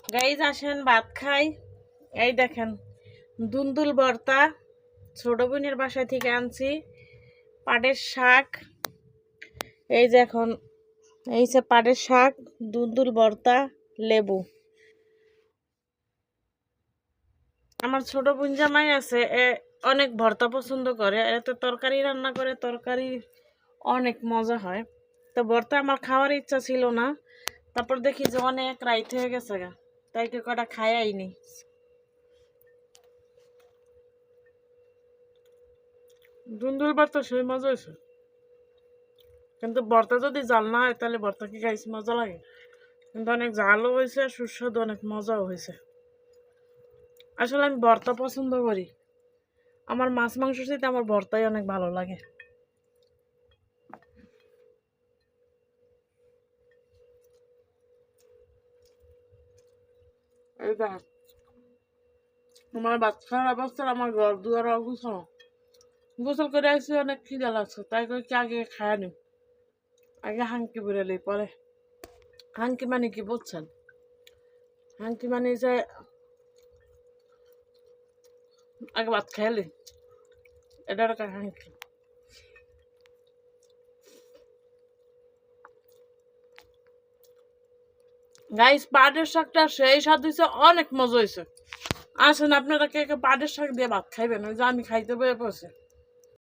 Guys আসেন ভাত খাই। এই দেখেন দুন্দুল ভর্তা, ছোট বোনের বাসা থেকে আনছি। পাটের শাক, এই যে এখন এই যে পাটের শাক, দুন্দুল ভর্তা, লেবু। আমার ছোট বোন জামাই আছে, অনেক ভর্তা পছন্দ করে, এত তরকারি রান্না করে, তরকারি অনেক মজা হয়। তো ভর্তা আমার খাওয়ার ইচ্ছা ছিল না, তারপর দেখি যে অনেক রাইত হয়ে গেছে গা, তাই কটা খাই আইনি। দুন্দুল ভর্তা সেই মজা হয়েছে, কিন্তু ভর্তা যদি জাল না হয় তাহলে ভর্তা কি খাইছি মজা লাগে। কিন্তু অনেক জালও হয়েছে, সুস্বাদু, অনেক মজাও হয়েছে। আসলে আমি ভর্তা পছন্দ করি, আমার মাছ মাংস চাইতে আমার ভর্তাই অনেক ভালো লাগে। এই দেখ, আমার বাচ্চার অবস্থা, আমার ঘর দুয়ার অগুছানো। গোসল করে আসছি, অনেক খিদা লাগছে, তাই করে কি আগে খায় নি, আগে হাঙ্কি বেরোলেই পরে। হাঙ্কি মানে কি বুঝছেন? হাঙ্কি মানে যে আগে ভাত খাইলি, এটা একটা হাঙ্কি। গাইস, পাটের শাকটা সেই স্বাদ হয়েছে, অনেক মজা হয়েছে। আসেন আপনারা কে কে পাটের শাক দিয়ে ভাত খাইবেন, ওই যে আমি খাইতে বয়ে পড়ছি।